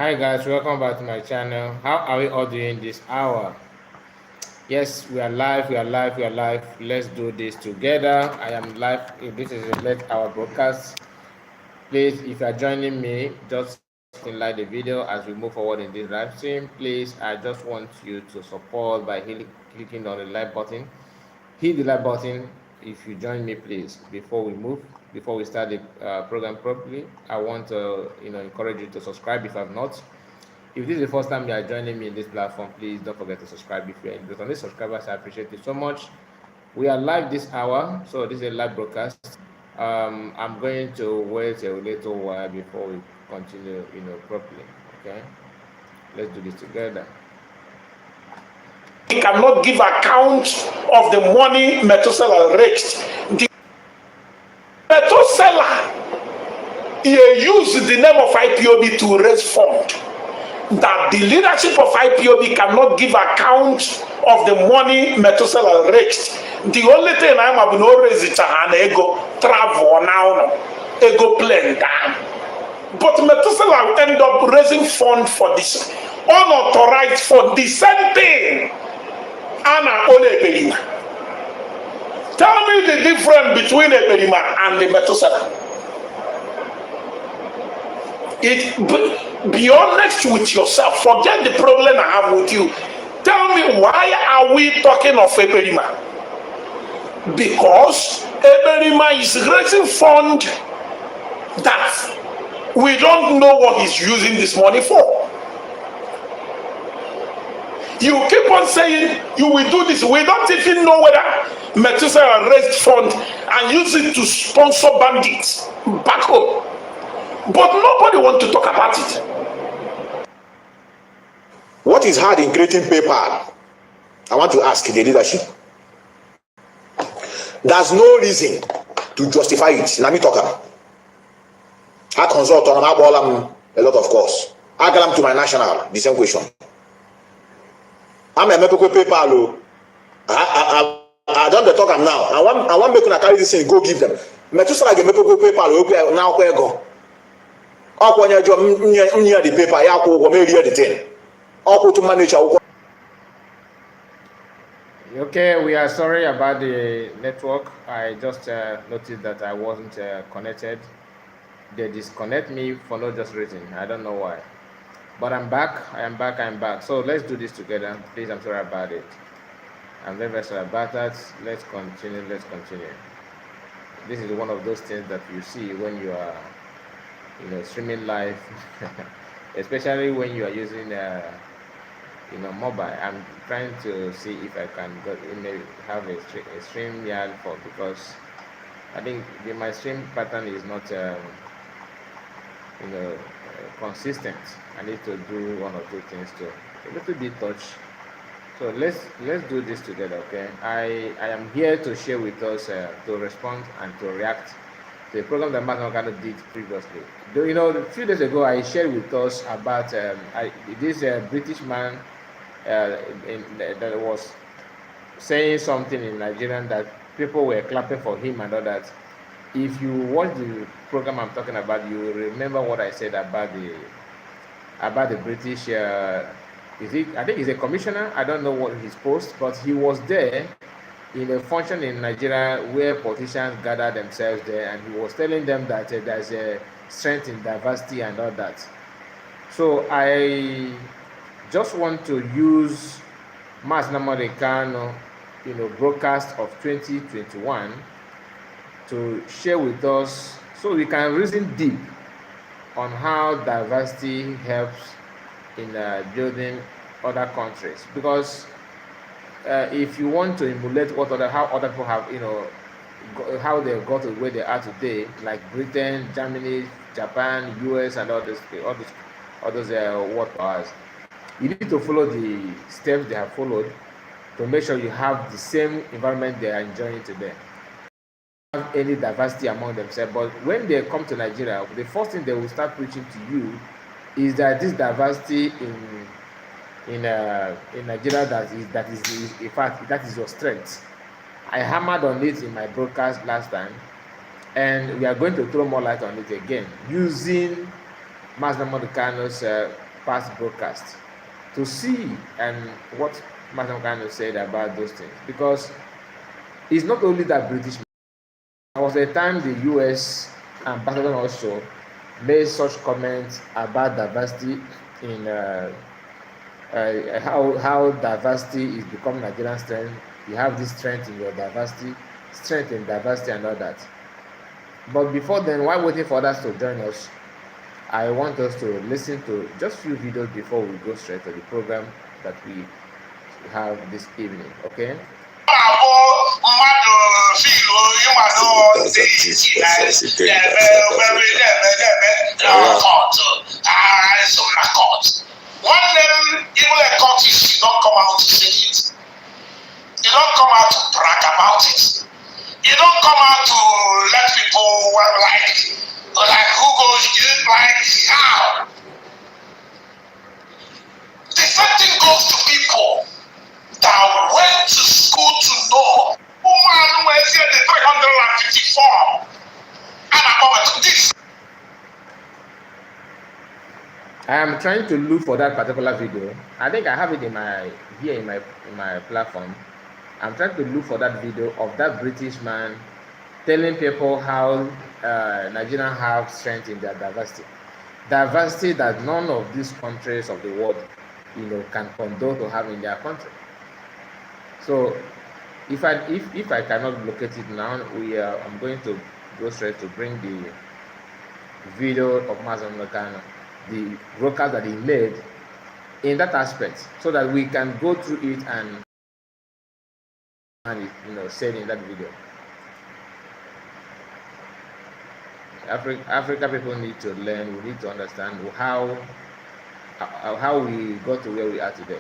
Hi guys, welcome back to my channel. How are we all doing this hour? Yes, we are live, we are live, we are live. Let's do this together. I am live. If this is a late hour broadcast, please, if you are joining me, just like the video as we move forward in this live stream. Please, I just want you to support by clicking on the like button. Hit the like button if you join me, please. Before we start the program properly, I want to encourage you to subscribe if you have not. If this is the first time you are joining me in this platform, please don't forget to subscribe if you're interested. On these subscribers, I appreciate it so much. We are live this hour, so this is a live broadcast. I'm going to wait a little while before we continue, properly. Okay, let's do this together. He cannot give account of the money Methuselah raised. The Methuselah, he used the name of IPOB to raise fund. That the leadership of IPOB cannot give account of the money Methuselah raised. The only thing I'm about to raise is an ego travel now, ego plane down. But Methuselah will end up raising fund for this unauthorized for the same thing. Anna Ole. Tell me the difference between a Berima and the Methuselah. Be honest with yourself. Forget the problem I have with you. Tell me, why are we talking of Eberima? Because Eberima is raising fund that we don't know what he's using this money for. You keep on saying you will do this. We don't even know whether Methuselah raised fund and use it to sponsor bandits back home. But nobody wants to talk about it. What is hard in creating PayPal? I want to ask the leadership. There's no reason to justify it. Let me talk about. I consult on a lot of course. I got to my national, the same question. I'm a member of PayPal. I don't talk am now. I want me to carry this thing, go give them. Methuselah get member of PayPal now where go. When you job the paper, ya go me read the thing. To manage. Okay, we are sorry about the network. I just noticed that I wasn't connected. They disconnect me for no just reason. I don't know why. But I'm back. I am back. I'm back. So let's do this together. Please, I'm sorry about it. I'm very sorry about that. Let's continue. Let's continue. This is one of those things that you see when you are, streaming live, especially when you are using, mobile. I'm trying to see if I can have a stream yard for, because I think my stream pattern is not, consistent. I need to do one or two things to a little bit touch. So let's do this together, okay? I am here to share with us, to respond and to react to the program that Martin Okano did previously. A few days ago I shared with us about this British man that was saying something in Nigeria that people were clapping for him and all that. If you watch the program I'm talking about, you will remember what I said about the British. I think he's a commissioner. I don't know what his post, but he was there in a function in Nigeria where politicians gather themselves there, and he was telling them that there's a strength in diversity and all that. So I just want to use Mas Namarikano, broadcast of 2021 to share with us so we can reason deep on how diversity helps in building other countries. Because if you want to emulate how other people have, how they got to where they are today, like Britain, Germany, Japan, US, and all those world powers, you need to follow the steps they have followed to make sure you have the same environment they are enjoying today. Have any diversity among themselves, but when they come to Nigeria, the first thing they will start preaching to you is that this diversity in Nigeria that is in fact that is your strength. I hammered on it in my broadcast last time, and we are going to throw more light on it again using Mas Namarikano's past broadcasts to see and what Madam Kano said about those things, because it's not only that British. There was a time the US ambassador also made such comments about diversity in how diversity is becoming Nigerian strength. You have this strength in your diversity, strength in diversity, and all that. But before then, while waiting for others to join us, I want us to listen to just a few videos before we go straight to the program that we have this evening. Okay? One name, even a cultist, you don't come out to say it. You don't come out to brag about it. You don't come out to let people like who goes like how. The same thing goes to people that went to school to know. Woman went here the 354 and about this. I am trying to look for that particular video. I think I have it in my platform. I'm trying to look for that video of that British man telling people how Nigerians have strength in their diversity. Diversity that none of these countries of the world, can condone to have in their country. So, if I cannot locate it now, I'm going to go straight to bring the video of Mazam Lokano, the broadcast that he made in that aspect, so that we can go through it and said in that video. Africa people need to learn. We need to understand how we got to where we are today.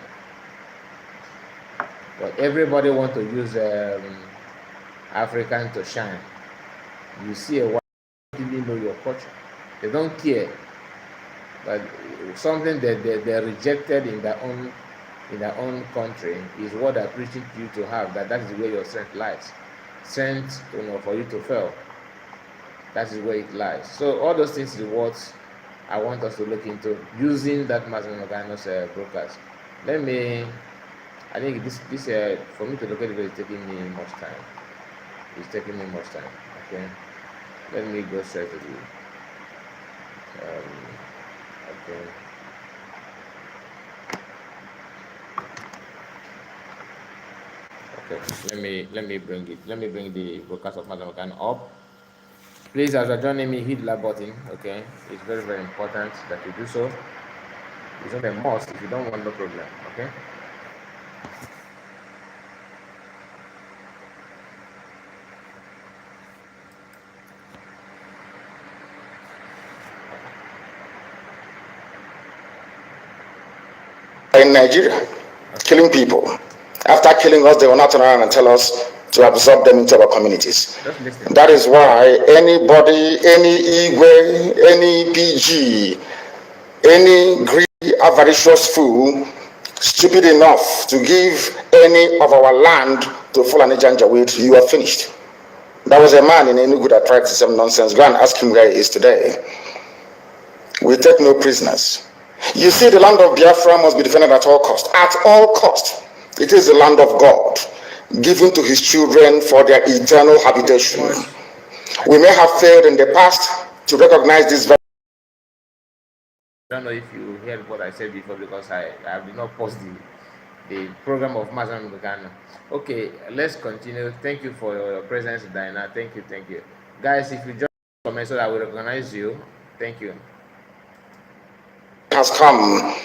But everybody want to use African to shine. You see a white people know your culture. They don't care. But something that they rejected in their own country is what they're preaching to you to have. That is where your strength lies. Strength, for you to fail. That is where it lies. So all those things is what I want us to look into using that Mazam Ogano's broadcast. I think this for me to look at it is taking me much time. It's taking me much time. Okay. Let me go straight to the okay. Okay, let me bring the broadcast of Mazam Ogano up. Please, as you're joining me, hit the like button. Okay, it's very, very important that you do so. It's not a must. If you don't want, no problem. Okay. In Nigeria, killing people. After killing us, they will not turn around and tell us to absorb them into our communities. That is why anybody, any Igwe, any PG, any greedy, avaricious fool, stupid enough to give any of our land to Fulani Janjaweed, you are finished. There was a man in Enugu that tried the same nonsense. Go and ask him where he is today. We take no prisoners. You see, the land of Biafra must be defended at all cost. At all cost. It is the land of God, given to his children for their eternal habitation. We may have failed in the past to recognize this. I don't know if you heard what I said before, because I did not pause the program of Mazam Ogano. Okay, let's continue. Thank you for your presence, Diana. Thank you. Guys, if you join the comment so that I will recognize you, thank you. Has come.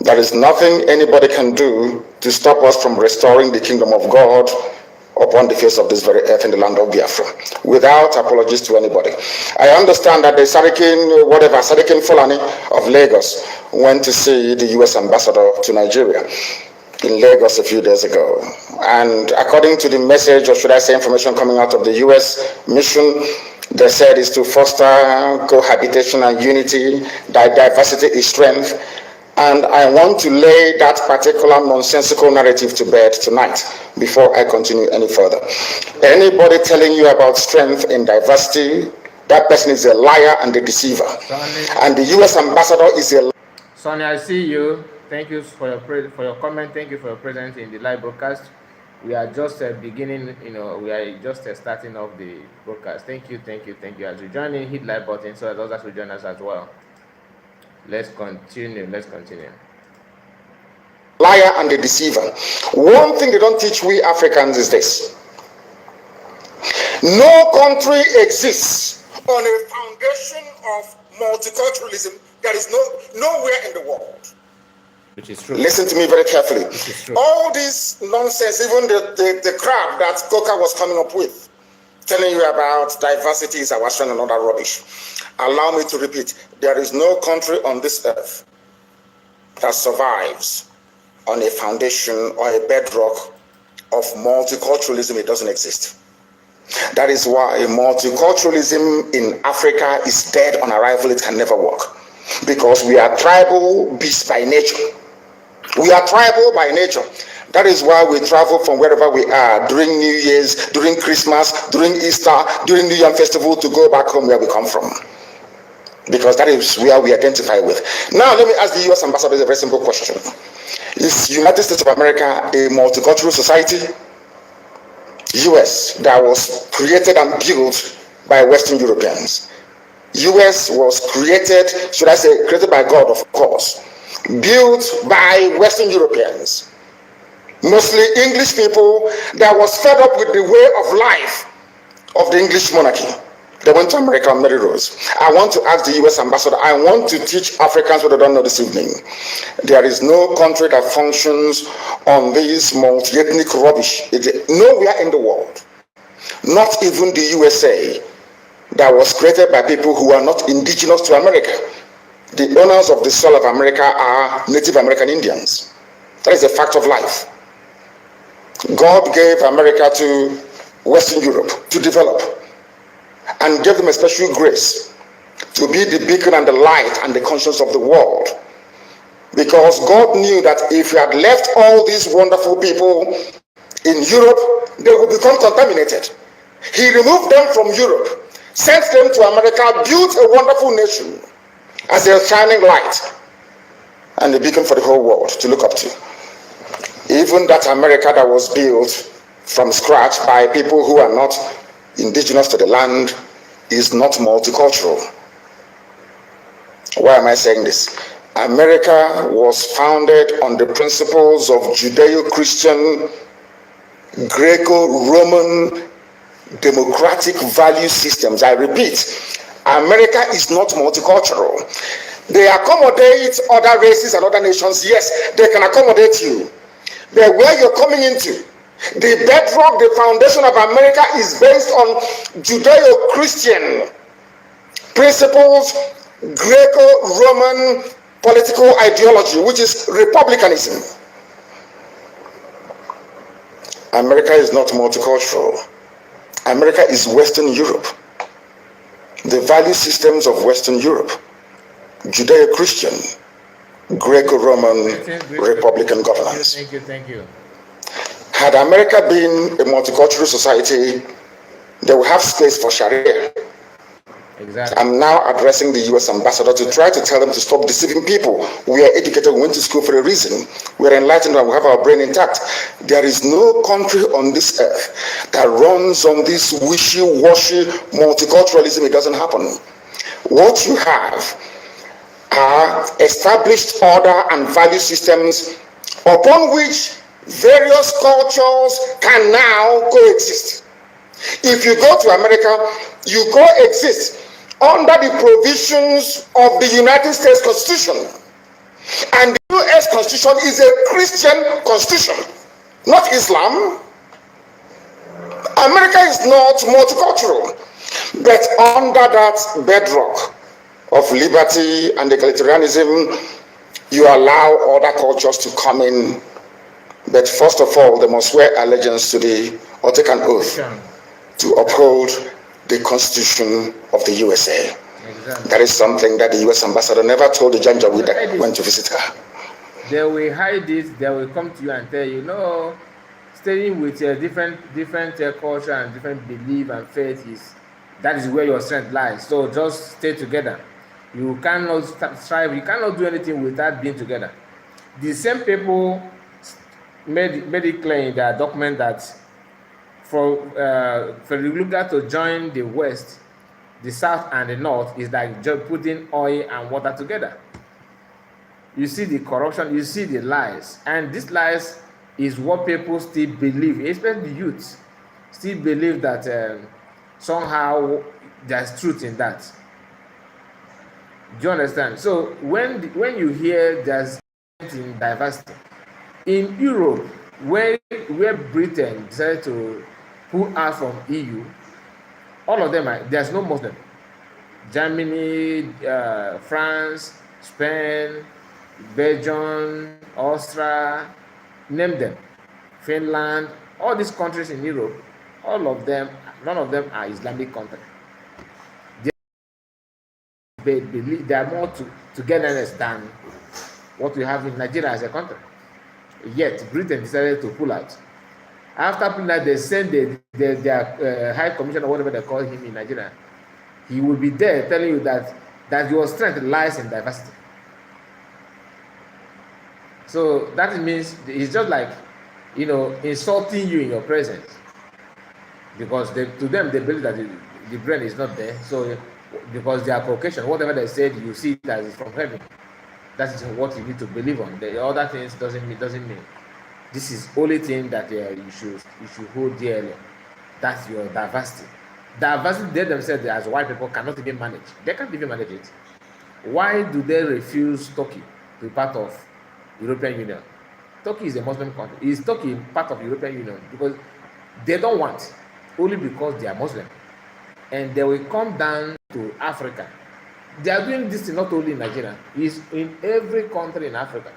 There is nothing anybody can do to stop us from restoring the kingdom of God upon the face of this very earth in the land of Biafra, without apologies to anybody. I understand that the Sarikin Fulani of Lagos went to see the U.S. ambassador to Nigeria in Lagos a few days ago. And according to the message, or should I say information coming out of the U.S. mission, they said is to foster cohabitation and unity, that diversity is strength. And I want to lay that particular nonsensical narrative to bed tonight before I continue any further. Anybody telling you about strength in diversity, that person is a liar and a deceiver. And the U.S. ambassador is a Sonia, I see you. Thank you for your comment. Thank you for your presence in the live broadcast. We are just beginning, we are just starting off the broadcast. Thank you, thank you, thank you. As you join in, hit like button so that others will join us as well. Let's continue. Let's continue. Liar and the deceiver. One thing they don't teach we Africans is this: no country exists on a foundation of multiculturalism. There is nowhere in the world. Which is true. Listen to me very carefully. Which is true. All this nonsense, even the crap that Coca was coming up with, telling you about diversity is our strength and all that rubbish. Allow me to repeat: there is no country on this earth that survives on a foundation or a bedrock of multiculturalism. It doesn't exist. That is why multiculturalism in Africa is dead on arrival. It can never work, because we are tribal beasts by nature. We are tribal by nature. That is why we travel from wherever we are during New Year's, during Christmas, during Easter, during New Year festival to go back home where we come from, because that is where we identify with. Now let me ask the US ambassador a very simple question: is United States of America a multicultural society? US that was created and built by Western Europeans. US was created, should I say, created by God, of course, built by Western Europeans, mostly English people that was fed up with the way of life of the English monarchy. They went to America on merry roads. I want to ask the US ambassador, I want to teach Africans what they don't know this evening. There is no country that functions on this multi-ethnic rubbish. Nowhere in the world, not even the USA, that was created by people who are not indigenous to America. The owners of the soil of America are Native American Indians. That is a fact of life. God gave America to Western Europe to develop, and gave them a special grace to be the beacon and the light and the conscience of the world, because God knew that if He had left all these wonderful people in Europe, they would become contaminated. He removed them from Europe, sent them to America, built a wonderful nation as a shining light and a beacon for the whole world to look up to. Even that America that was built from scratch by people who are not indigenous to the land is not multicultural. Why am I saying this? America was founded on the principles of Judeo-Christian, Greco-Roman, democratic value systems. I repeat, America is not multicultural. They accommodate other races and other nations. Yes, they can accommodate you. But where you're coming into, the bedrock, the foundation of America is based on Judeo-Christian principles, Greco-Roman political ideology, which is republicanism. America is not multicultural. America is Western Europe. The value systems of Western Europe, Judeo-Christian, Greco-Roman, Republican governance. Thank you. Had America been a multicultural society, they would have space for Sharia. Exactly. I'm now addressing the US ambassador to try to tell them to stop deceiving people. We are educated, we went to school for a reason. We are enlightened and we have our brain intact. There is no country on this earth that runs on this wishy-washy multiculturalism. It doesn't happen. What you have are established order and value systems upon which various cultures can now coexist. If you go to America, you coexist under the provisions of the United States Constitution. And the US Constitution is a Christian constitution, not Islam. America is not multicultural, but under that bedrock of liberty and egalitarianism, you allow other cultures to come in. But first of all, they must swear allegiance to or take an oath to uphold the Constitution of the USA. Exactly. That is something that the US ambassador never told the Janjaweed that went to visit her. They will hide it, they will come to you and tell you, no, staying with different culture and different belief and faith that is where your strength lies. So just stay together. You cannot strive, you cannot do anything without being together. The same people made it clear in their document that for the Luga to join the West, the South and the North is like just putting oil and water together. You see the corruption, you see the lies, and these lies is what people still believe, especially the youth still believe that somehow there's truth in that. Do you understand? So when you hear there's in diversity in Europe, where Britain decided to pull out from EU, all of them there's no Muslim. Germany, France, Spain, Belgium, Austria, name them, Finland, all these countries in Europe, all of them, none of them are Islamic countries. They are more togetherness than what we have in Nigeria as a country. Yet Britain decided to pull out. After pulling out, they sent their high commissioner, whatever they call him in Nigeria. He will be there telling you that your strength lies in diversity. So that means it's just like, insulting you in your presence, because to them they believe that the brain is not there. So because they are Caucasian, whatever they said, you see that it's from heaven. That is what you need to believe on. The other things doesn't mean. This is only thing that you should hold dearly. That's your diversity. Diversity, they themselves, as white people, cannot even manage. They can't even manage it. Why do they refuse Turkey to be part of European Union? Turkey is a Muslim country. Is Turkey part of European Union? Because they don't want, only because they are Muslim. And they will come down to Africa. They are doing this not only in Nigeria, it's in every country in Africa.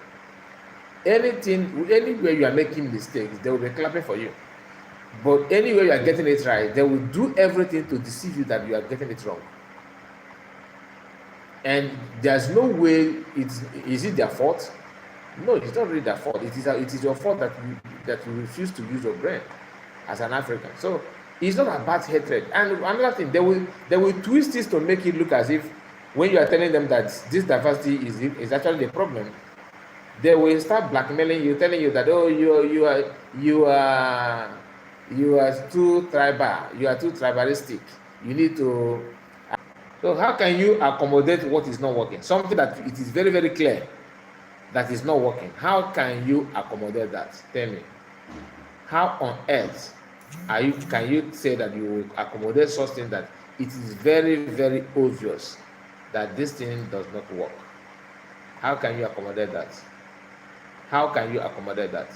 Anywhere you are making mistakes, they will be clapping for you. But anywhere you are getting it right, they will do everything to deceive you that you are getting it wrong. And there's no way is it their fault? No, it's not really their fault. It is your fault that you refuse to use your brain as an African. So it's not about hatred. And another thing, they will twist this to make it look as if when you are telling them that this diversity is actually the problem, they will start blackmailing you, telling you that you are too tribal, you are too tribalistic. You need to. So how can you accommodate what is not working? Something that it is very, very clear that is not working. How can you accommodate that? Tell me. How on earth can you say that you will accommodate something that it is very, very obvious that this thing does not work? How can you accommodate that? How can you accommodate that?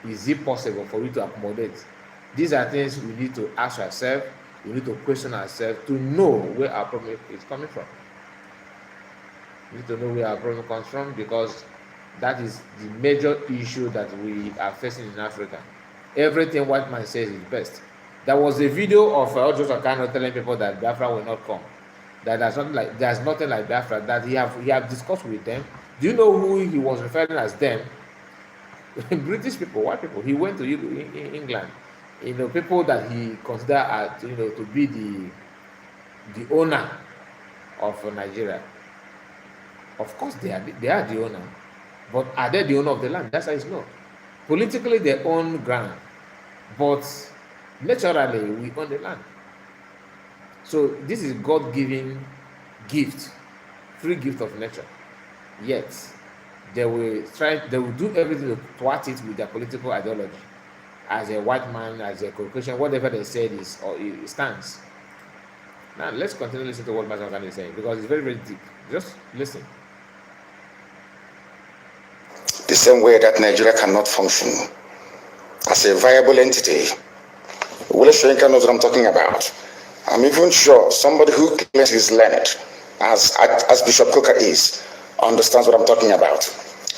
Is it possible for you to accommodate? These are things we need to ask ourselves. We need to question ourselves to know where our problem is coming from. We need to know where our problem comes from, because that is the major issue that we are facing in Africa. Everything white man says is best. There was a video of Ojo Sakano telling people that Biafra will not come. That there's nothing like Biafra. That he have discussed with them. Do you know who he was referring as them? British people, white people. He went to England. People that he considered to be the owner of Nigeria. Of course, they are the owner, but are they the owner of the land? That's how it's known. Politically, they own ground, but naturally, we own the land. So this is God-given gift, free gift of nature. Yet they will do everything to thwart it with their political ideology. As a white man, as a Caucasian, whatever they said is or it stands. Now let's continue listening to what Master Khan is saying, because it's very, very deep. Just listen. The same way that Nigeria cannot function as a viable entity. Wole Soyinka knows what I'm talking about. I'm even sure somebody who claims he's learned, as Bishop Coker is, understands what I'm talking about.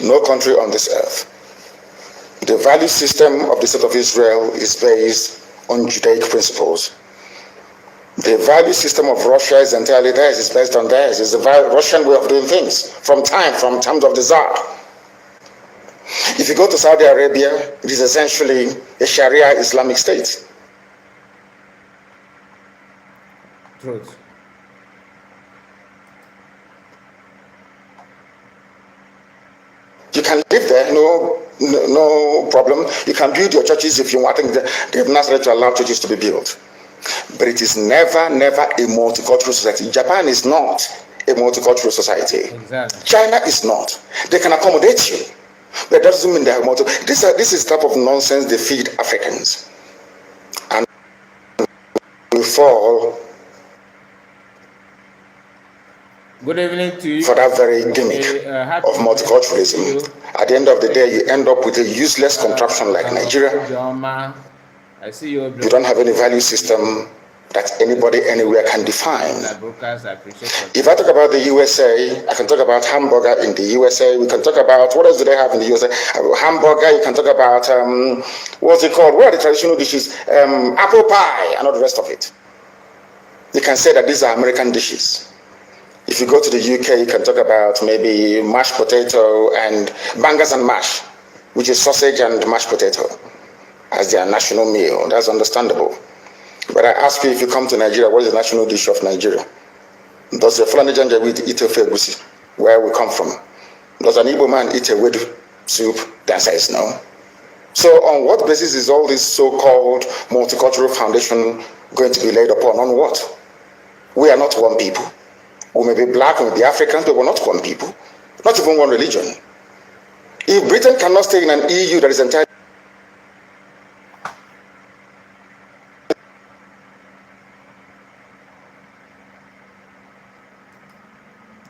No country on this earth. The value system of the state of Israel is based on Judaic principles. The value system of Russia is entirely theirs, it's based on theirs. It's the Russian way of doing things from times of the Tsar. If you go to Saudi Arabia, it is essentially a Sharia Islamic state. Truth. You can live there, no problem. You can build your churches if you want. I think they've not started to allow churches to be built. But it is never a multicultural society. Japan is not a multicultural society. Exactly. China is not. They can accommodate you, but that doesn't mean they are This is the type of nonsense they feed Africans, and we fall. Good evening to you. For that very gimmick of multiculturalism. At the end of the day, you end up with a useless contraption like Nigeria. I see you. You don't have any value system that anybody anywhere can define. If I talk about the USA, I can talk about hamburger in the USA. We can talk about, what else do they have in the USA? Hamburger, you can talk about, what's it called? What are the traditional dishes? Apple pie and all the rest of it. You can say that these are American dishes. If you go to the UK, you can talk about maybe mashed potato and bangers and mash, which is sausage and mashed potato as their national meal. That's understandable. But I ask you, if you come to Nigeria, what is the national dish of Nigeria? Does the Fulani Janjaweed eat ofe egusi, where we come from? Does an Igbo man eat a wedu soup? The answer is no. So on what basis is all this so-called multicultural foundation going to be laid upon? On what? We are not one people. We may be black, we may be Africans, but we're not one people, not even one religion. If Britain cannot stay in an EU that is entirely...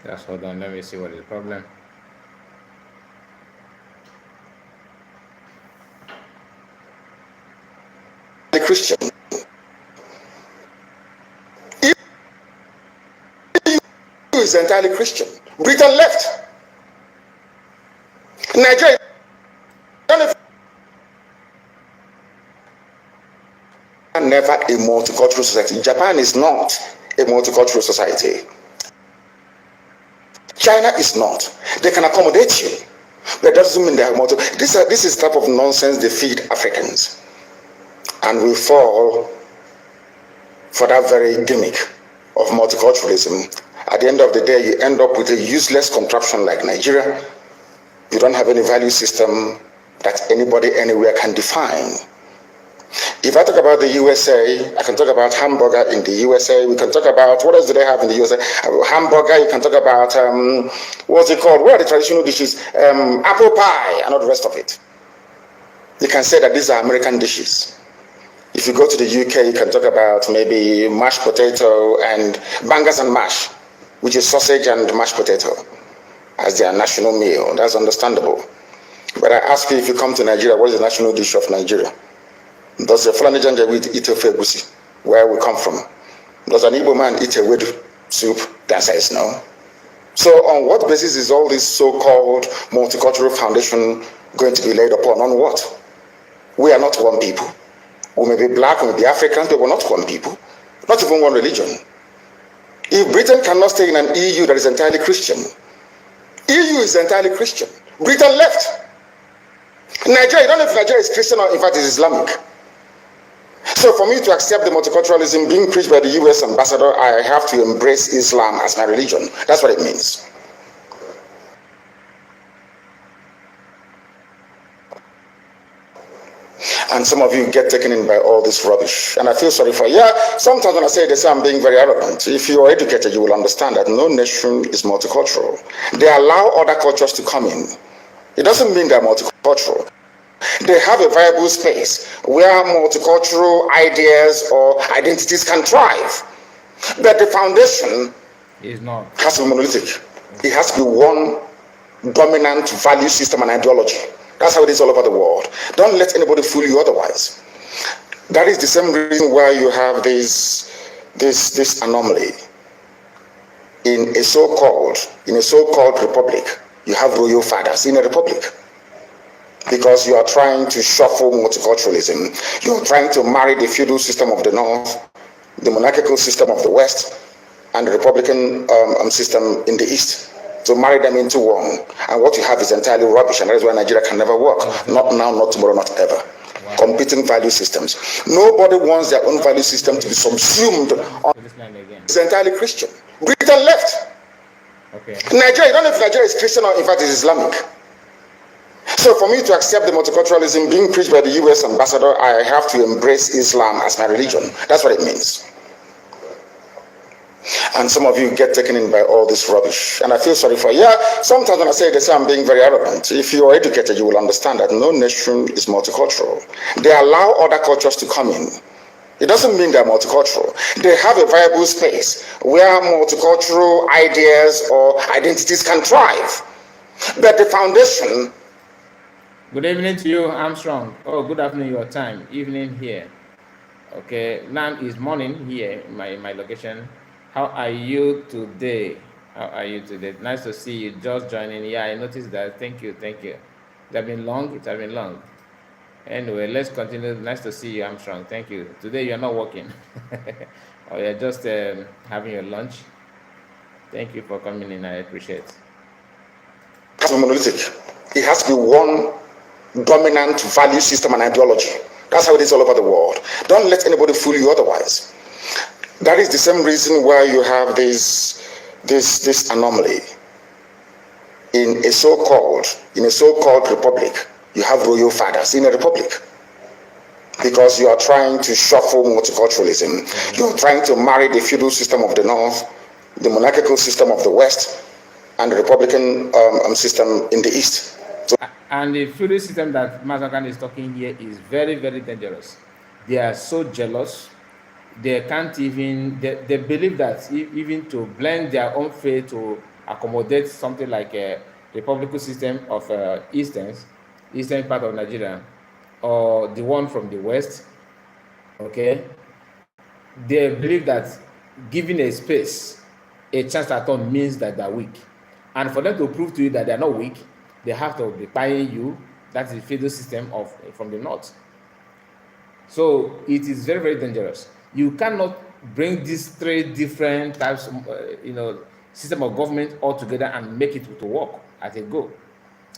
Just hold on, let me see what is the problem. Christian. Is entirely Christian. Britain left. Nigeria, never a multicultural society. Japan is not a multicultural society. China is not. They can accommodate you, but that doesn't mean they are This is the type of nonsense they feed Africans, and we fall for that very gimmick of multiculturalism. At the end of the day, you end up with a useless contraption like Nigeria. You don't have any value system that anybody anywhere can define. If I talk about the USA, I can talk about hamburger in the USA. We can talk about, what else do they have in the USA? Hamburger, you can talk about, what's it called? What are the traditional dishes? Apple pie and all the rest of it. You can say that these are American dishes. If you go to the UK, you can talk about maybe mashed potato and bangers and mash, which is sausage and mashed potato as their national meal. That's understandable. But I ask you, if you come to Nigeria, what is the national dish of Nigeria? Does the Fulani Janjaweed eat ofe egusi, where we come from? Does an Igbo man eat a wedu soup? The answer is no. So on what basis is all this so-called multicultural foundation going to be laid upon? On what? We are not one people. We may be black, we may be Africans, but we're not one people, not even one religion. If Britain cannot stay in an EU that is entirely Christian, EU is entirely Christian. Britain left. Nigeria, you don't know if Nigeria is Christian or in fact is Islamic. So for me to accept the multiculturalism being preached by the US ambassador, I have to embrace Islam as my religion. That's what it means. And some of you get taken in by all this rubbish. And I feel sorry for you. Yeah, sometimes when I say this, I'm being very arrogant. If you are educated, you will understand that no nation is multicultural. They allow other cultures to come in. It doesn't mean they're multicultural. They have a viable space where multicultural ideas or identities can thrive. But the foundation is not. Has to be monolithic. It has to be one dominant value system and ideology. That's how it is all over the world. Don't let anybody fool you otherwise. That is the same reason why you have this anomaly. In a so-called republic, you have royal fathers in a republic. Because you are trying to shuffle multiculturalism. You are trying to marry the feudal system of the north, the monarchical system of the west, and the republican system in the east. To marry them into one, and what you have is entirely rubbish, and that is why Nigeria can never work. Not now, not tomorrow, not ever. Wow. Competing value systems. Nobody wants their own value system to be subsumed on. It's entirely Christian. Britain left. Okay. Nigeria, you don't know if Nigeria is Christian or in fact is Islamic. So for me to accept the multiculturalism being preached by the US ambassador, I have to embrace Islam as my religion. That's what it means. And some of you get taken in by all this rubbish. And I feel sorry for you. Yeah, sometimes when I say this, I'm being very arrogant. If you are educated, you will understand that no nation is multicultural. They allow other cultures to come in. It doesn't mean they're multicultural. They have a viable space where multicultural ideas or identities can thrive. But the foundation... Good evening to you, Armstrong. Oh, good afternoon, your time. Evening here. Okay, now is morning here in my location. How are you today? How are you today? Nice to see you just joining. Yeah, I noticed that. Thank you. It has been long. It has been long. Anyway, let's continue. Nice to see you, Armstrong. Thank you. Today you're not working. Or you're just having your lunch. Thank you for coming in. I appreciate it. Has to be monolithic. It has to be one dominant value system and ideology. That's how it is all over the world. Don't let anybody fool you otherwise. That is the same reason why you have this anomaly in a so-called republic. You have royal fathers in a republic because you are trying to shuffle multiculturalism. You're trying to marry the feudal system of the north, the monarchical system of the west, and the republican system in the east. So, and the feudal system that Mazakan is talking here is very, very dangerous. They are so jealous. They can't even, they believe that even to blend their own faith to accommodate something like a republican system of eastern part of Nigeria, or the one from the west, okay, they believe that giving a space, a chance at all, means that they're weak. And for them to prove to you that they're not weak, they have to be buying you. That's the feudal system from the north. So it is very, very dangerous. You cannot bring these three different types, system of government all together and make it to work at a go.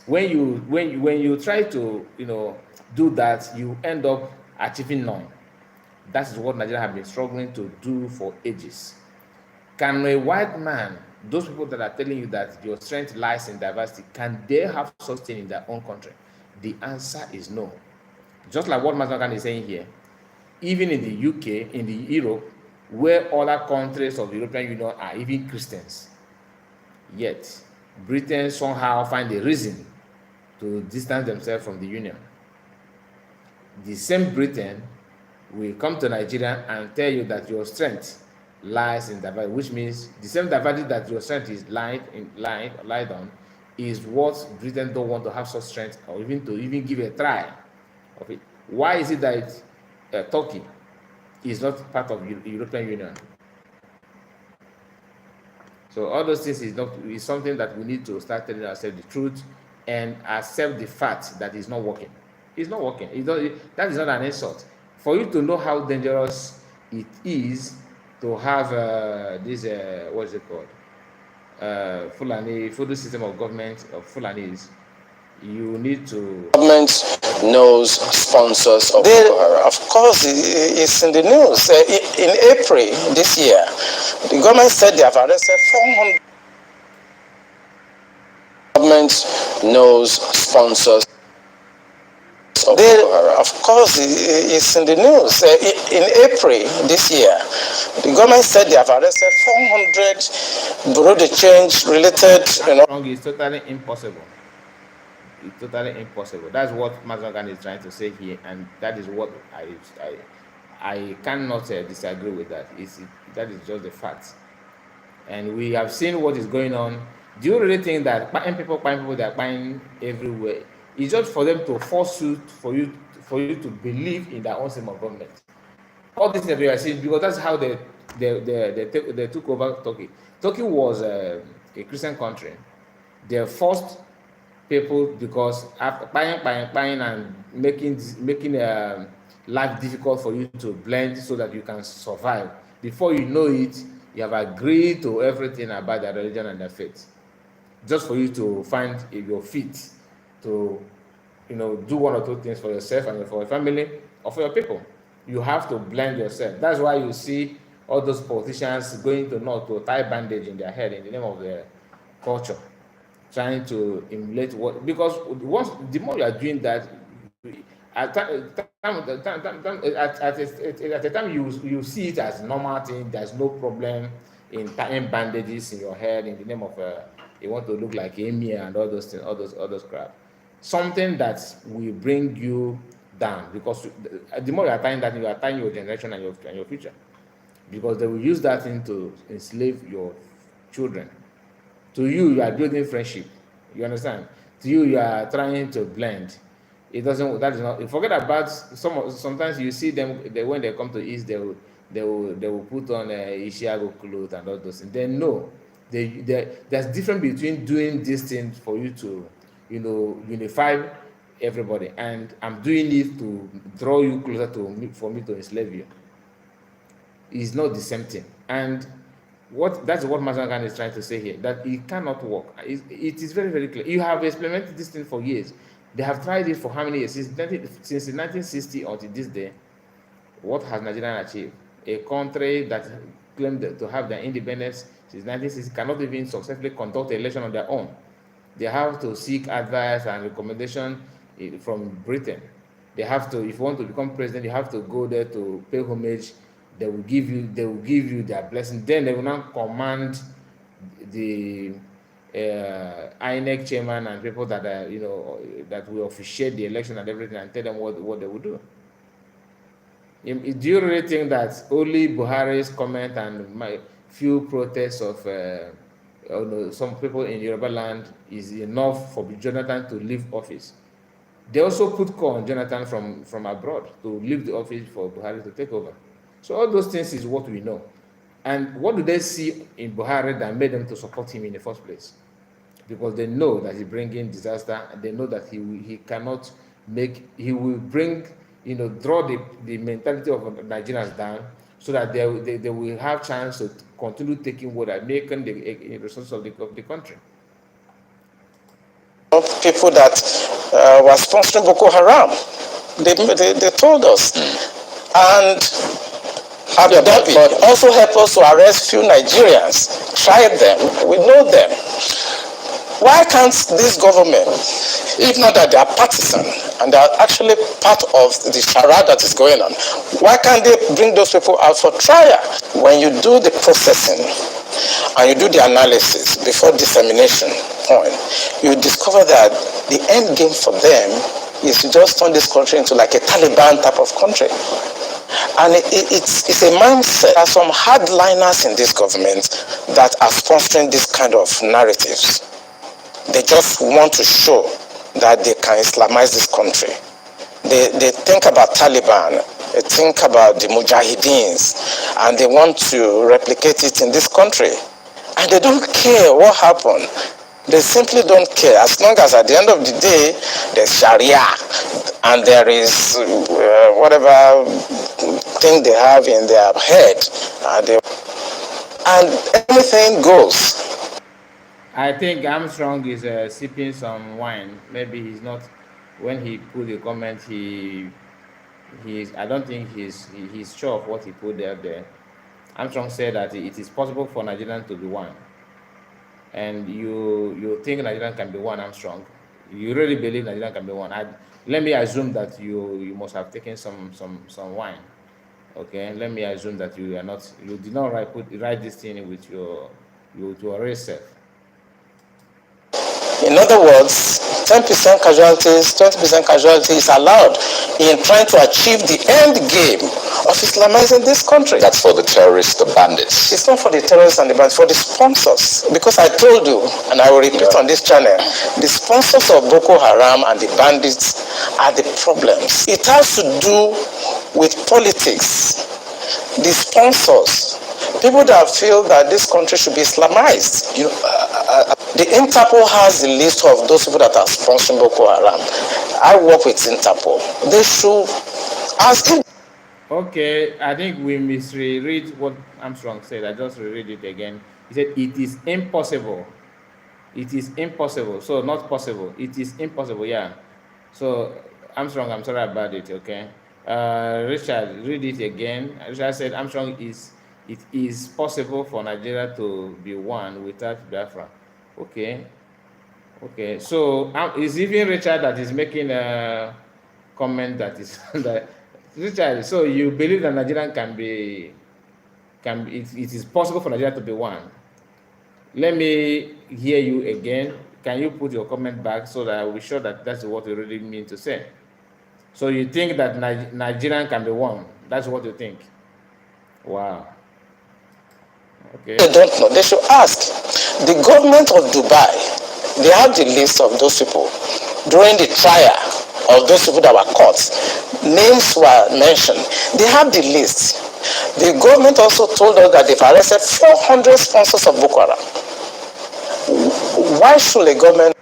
When you try to do that, you end up achieving none. That is what Nigeria have been struggling to do for ages. Can a white man, those people that are telling you that your strength lies in diversity, can they have such thing in their own country? The answer is no. Just like what Mazakan is saying here, even in the UK, in the Europe, where other countries of the European Union are even Christians, yet Britain somehow find a reason to distance themselves from the Union. The same Britain will come to Nigeria and tell you that your strength lies in diversity, which means the same diversity that your strength is lied on is what Britain don't want to have such strength, or even to give a try of it. Why is it that Turkey is not part of the European Union? So all those things is something that we need to start telling ourselves the truth and accept the fact that it's not working. It's not working. That is not an insult. For you to know how dangerous it is to have this what is it called? Fulani feudal system of government of Fulanis, you need to. Government knows sponsors of Boko Haram. Of course, it's in the news. In April this year, the government said they have arrested 400. Government knows sponsors of Boko Haram. Of course, it's in the news. In April this year, the government said they have arrested 400 bureau de change related. It's totally impossible. It's totally impossible. That's what Mazagan is trying to say here, and that is what I cannot disagree with that. That is just the fact. And we have seen what is going on. Do you really think that buying people, they are buying everywhere? It's just for them to force you, for you to believe in their own system of government. All this that we are seeing, because that's how they took over Turkey. Turkey was a Christian country. They forced people because after buying and making life difficult for you to blend so that you can survive. Before you know it, you have agreed to everything about their religion and their faith, just for you to find your feet to do one or two things for yourself and for your family or for your people. You have to blend yourself. That's why you see all those politicians going to tie bandage in their head in the name of their culture. trying to emulate what, because once the more you are doing that, at a time you see it as normal thing. There's no problem in tying bandages in your head in the name of you want to look like Emir and all those things, all those crap. Something that will bring you down, because the more you are tying that, you are tying your generation and your future, because they will use that thing to enslave your children. To you, you are building friendship. You understand? To you, you are trying to blend. It doesn't. That is not. Forget about sometimes you see them. When they come to East, they will put on Ishiago clothes and all those things. They know. There's difference between doing these things for you to, unify everybody, and I'm doing it to draw you closer to me, for me to enslave you. Is not the same thing. And that's what Masangan is trying to say here, that it cannot work. It is very, very clear. You have implemented this thing for years. They have tried it for how many years? Since the 1960 until this day. What has Nigeria achieved? A country that claimed to have their independence since 1960 cannot even successfully conduct an election on their own. They have to seek advice and recommendation from Britain. They have to, if you want to become president, you have to go there to pay homage. They will give you their blessing. Then they will now command the INEC chairman and people that are, that will officiate the election and everything, and tell them what they will do. Do you really think that only Buhari's comment and my few protests of some people in Yoruba land is enough for Jonathan to leave office? They also put call on Jonathan from abroad to leave the office for Buhari to take over. So all those things is what we know. And what do they see in Buhari that made them to support him in the first place? Because they know that he's bringing disaster, and they know that he will bring, draw the mentality of Nigerians down, so that they will have chance to continue taking what are making the resources of the country. People that were sponsoring Boko Haram, they told us. And Abu Dhabi also helped us to arrest few Nigerians, tried them, we know them. Why can't this government, if not that they are partisan and they are actually part of the charade that is going on, why can't they bring those people out for trial? When you do the processing and you do the analysis before dissemination point, you discover that the end game for them is to just turn this country into like a Taliban type of country. And it's a mindset. There are some hardliners in this government that are sponsoring this kind of narratives. They just want to show that they can Islamize this country. They think about Taliban, they think about the Mujahideens, and they want to replicate it in this country. And they don't care what happened. They simply don't care, as long as at the end of the day, there's Sharia, and there is whatever thing they have in their head, and anything goes. I think Armstrong is sipping some wine. Maybe he's not. When he put the comment, I don't think he's sure of what he put there. Armstrong said that it is possible for Nigerians to be one. And you think Nigerian can be one, Armstrong? You really believe Nigerian can be one? Let me assume that you must have taken some wine. Okay, let me assume that you did not write this thing with your race self. In other words, 10% casualties, 20% casualties allowed in trying to achieve the end game of Islamizing this country. That's for the terrorists, the bandits. It's not for the terrorists and the bandits, for the sponsors. Because I told you, and I will repeat on this channel, the sponsors of Boko Haram and the bandits are the problems. It has to do with politics. The sponsors, people that feel that this country should be Islamized. The Interpol has the list of those people that are sponsoring Boko Haram. I work with Interpol. They should ask him. Okay, I think we misread what Armstrong said. I just reread it again. He said it is impossible. It is impossible. So not possible. It is impossible. Yeah. So Armstrong, I'm sorry about it. Okay. Richard, read it again. Richard said Armstrong it is possible for Nigeria to be one without Biafra. Okay. Okay, so it's even Richard that is making a comment that is that Richard. So you believe that Nigerian it is possible for Nigeria to be one. Let me hear you again. Can you put your comment back so that I will be sure that that's what you really mean to say? So you think that Nigerian can be one? That's what you think? Wow. Okay. They don't know. They should ask. The government of Dubai, they have the list of those people. During the trial of those people that were caught, names were mentioned. They have the list. The government also told us that they've arrested 400 sponsors of Boko Haram. Why should a government...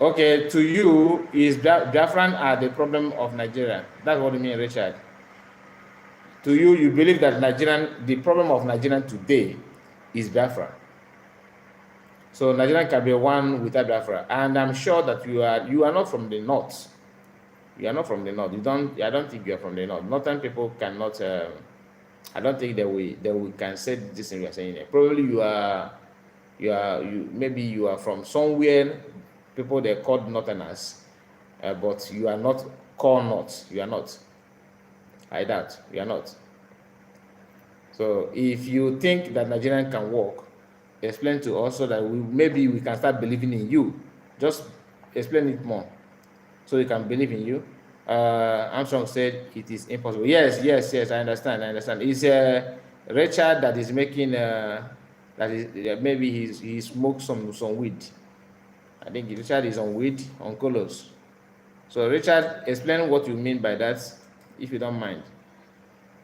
Okay, to you, is Biafran are the problem of Nigeria? That's what you mean, Richard. To you, you believe that the problem of Nigerian today is Biafra. So Nigerian can be one without Biafra, and I'm sure that you are not from the north. You are not from the north. I don't think you are from the north. Northern people cannot. I don't think that we can say this thing we are saying here. Probably maybe you are from somewhere. People they called Northerners, but you are not called North. You are not. I doubt you are not. So if you think that Nigerian can work, explain to us so that maybe we can start believing in you. Just explain it more, so we can believe in you. Armstrong said it is impossible. Yes. I understand. It's Richard that is making that is maybe he smoked some weed. I think Richard is on weed, on colors. So Richard, explain what you mean by that, if you don't mind.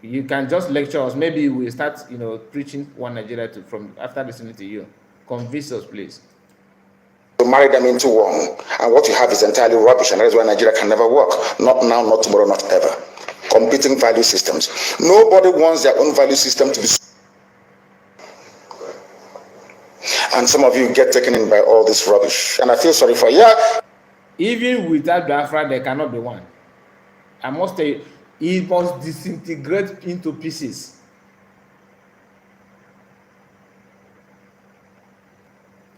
You can just lecture us. Maybe we'll start, preaching one Nigeria from after listening to you. Convince us, please. To marry them into one, and what you have is entirely rubbish, and that is why Nigeria can never work. Not now, not tomorrow, not ever. Competing value systems. Nobody wants their own value system to be. And some of you get taken in by all this rubbish, and I feel sorry for you. Even without Biafra, there cannot be one. I must tell you, it must disintegrate into pieces.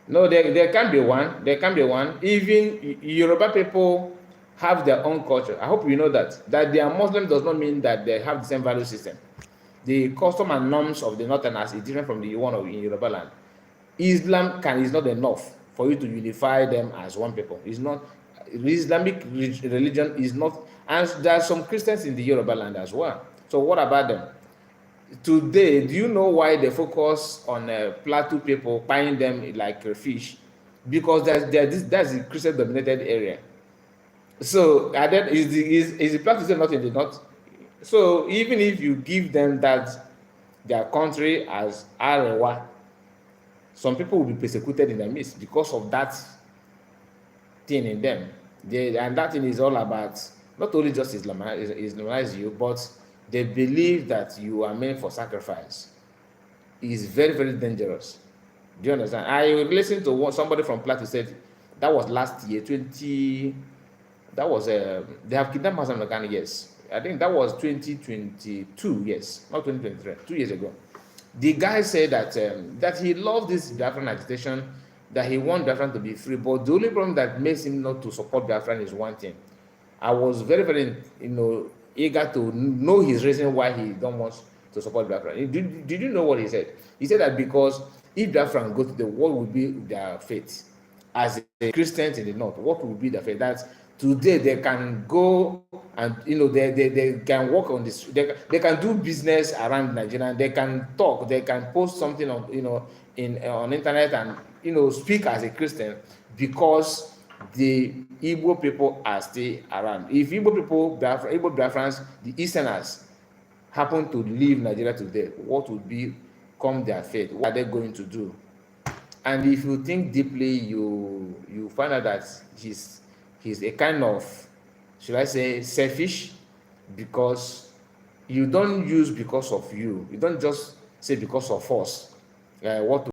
No, there can be one. There can be one. Even Yoruba people have their own culture. I hope you know that. That they are Muslim does not mean that they have the same value system. The custom and norms of the Northerners is different from the one in Yoruba land. Islam is not enough for you to unify them as one people. It's not. Islamic religion is not, and there are some Christians in the Yoruba land as well. So what about them? Today, do you know why they focus on Plateau people, buying them like fish? Because that's a Christian-dominated area. So is the Plateau not in the north? So even if you give them their country as Arewa, some people will be persecuted in their midst because of that thing in them. And that thing is all about not only just Islamize you, but they believe that you are meant for sacrifice. It's very, very dangerous. Do you understand? I listened to somebody from Plateau said that was last year, they have kidnapped Mazam Lakan, yes. I think that was 2022, yes, not 2023, 2 years ago. The guy said that he loved this Biafran agitation, that he wants Biafran to be free, but the only problem that makes him not to support Biafran is one thing. I was very, very, eager to know his reason why he don't want to support Biafran. Did you know what he said? He said that because if Biafran go to the, what would be their fate? As a Christians in the north, what would be their fate? That today they can go and they can work on this. They can do business around Nigeria. They can talk. They can post something on on internet and speak as a Christian because the Igbo people are still around. If Igbo people, Igbo Biafrans, the Easterners, happen to leave Nigeria today, what would become their fate? What are they going to do? And if you think deeply, you find out that he's a kind of, should I say, selfish, because you don't use because of you. You don't just say because of us. What